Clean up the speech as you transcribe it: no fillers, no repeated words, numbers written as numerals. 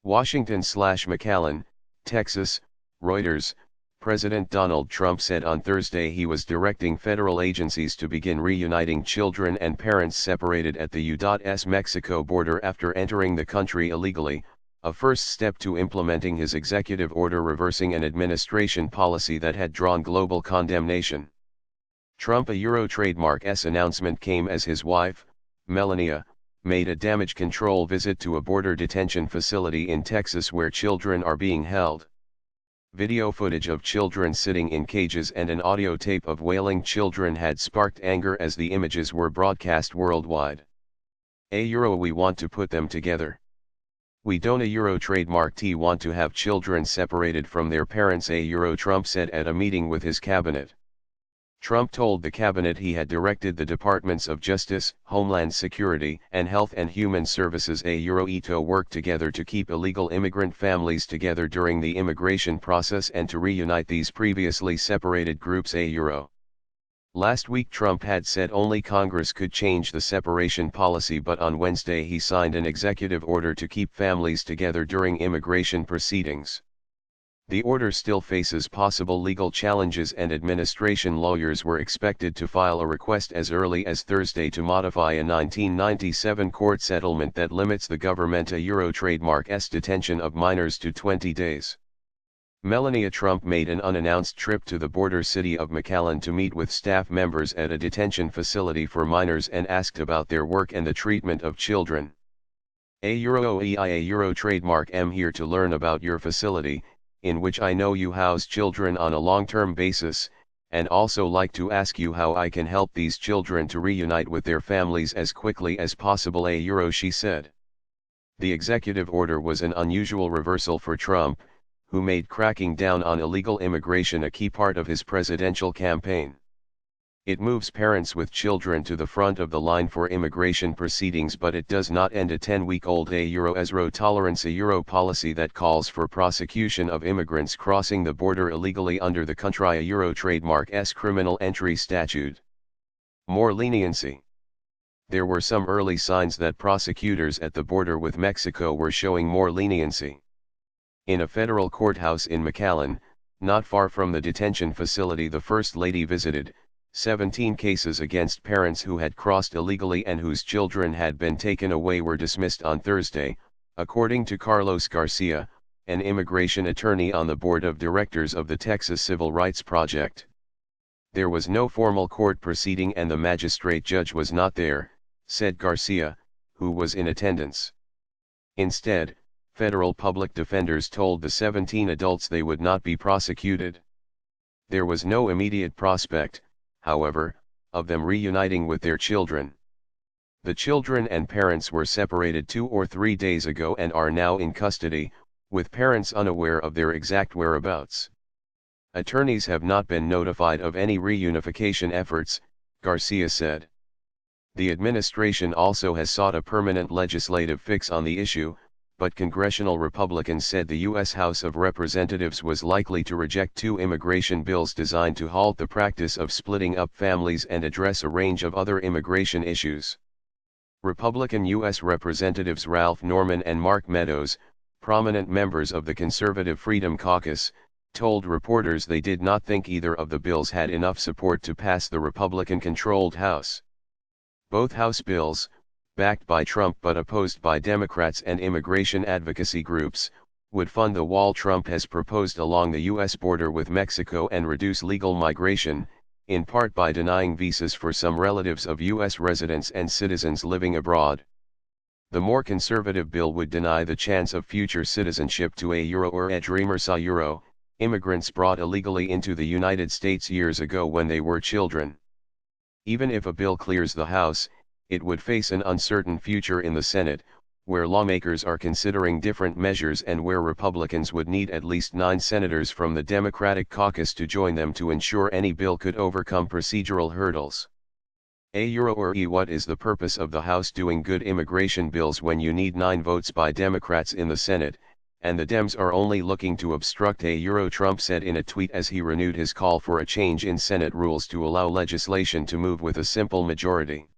Washington/McAllen, Texas, Reuters. President Donald Trump said on Thursday he was directing federal agencies to begin reuniting children and parents separated at the U.S Mexico border after entering the country illegally, a first step to implementing his executive order reversing an administration policy that had drawn global condemnation. Trump's trademark's announcement came as his wife, Melania, made a damage control visit to a border detention facility in Texas where children are being held. Video footage of children sitting in cages and an audio tape of wailing children had sparked anger as the images were broadcast worldwide. We want to put them together. We don't trademark want to have children separated from their parents Trump said at a meeting with his cabinet. Trump told the cabinet he had directed the Departments of Justice, Homeland Security, and Health and Human Services to work together to keep illegal immigrant families together during the immigration process and to reunite these previously separated groups Last week Trump had said only Congress could change the separation policy, but on Wednesday he signed an executive order to keep families together during immigration proceedings. The order still faces possible legal challenges and administration lawyers were expected to file a request as early as Thursday to modify a 1997 court settlement that limits the government trademark's detention of minors to 20 days. Melania Trump made an unannounced trip to the border city of McAllen to meet with staff members at a detention facility for minors and asked about their work and the treatment of children. Trademark I'm here to learn about your facility, in which I know you house children on a long-term basis, and also like to ask you how I can help these children to reunite with their families as quickly as possible she said. The executive order was an unusual reversal for Trump, who made cracking down on illegal immigration a key part of his presidential campaign. It moves parents with children to the front of the line for immigration proceedings, but it does not end a 10-week-old zero tolerance policy that calls for prosecution of immigrants crossing the border illegally under the country trademark's criminal entry statute. More leniency. There were some early signs that prosecutors at the border with Mexico were showing more leniency. In a federal courthouse in McAllen, not far from the detention facility the First Lady visited, 17 cases against parents who had crossed illegally and whose children had been taken away were dismissed on Thursday, according to Carlos Garcia, an immigration attorney on the board of directors of the Texas Civil Rights Project. There was no formal court proceeding and the magistrate judge was not there, said Garcia, who was in attendance. Instead, federal public defenders told the 17 adults they would not be prosecuted. There was no immediate prospect, however, of them reuniting with their children. The children and parents were separated 2 or 3 days ago and are now in custody, with parents unaware of their exact whereabouts. Attorneys have not been notified of any reunification efforts, Garcia said. The administration also has sought a permanent legislative fix on the issue, but congressional Republicans said the U.S. House of Representatives was likely to reject 2 immigration bills designed to halt the practice of splitting up families and address a range of other immigration issues. Republican U.S. Representatives Ralph Norman and Mark Meadows, prominent members of the Conservative Freedom Caucus, told reporters they did not think either of the bills had enough support to pass the Republican-controlled House. Both House bills, backed by Trump but opposed by Democrats and immigration advocacy groups, would fund the wall Trump has proposed along the U.S. border with Mexico and reduce legal migration, in part by denying visas for some relatives of U.S. residents and citizens living abroad. The more conservative bill would deny the chance of future citizenship to immigrants brought illegally into the United States years ago when they were children. Even if a bill clears the House, it would face an uncertain future in the Senate, where lawmakers are considering different measures and where Republicans would need at least 9 senators from the Democratic caucus to join them to ensure any bill could overcome procedural hurdles. What is the purpose of the House doing good immigration bills when you need 9 votes by Democrats in the Senate, and the Dems are only looking to obstruct Trump said in a tweet as he renewed his call for a change in Senate rules to allow legislation to move with a simple majority.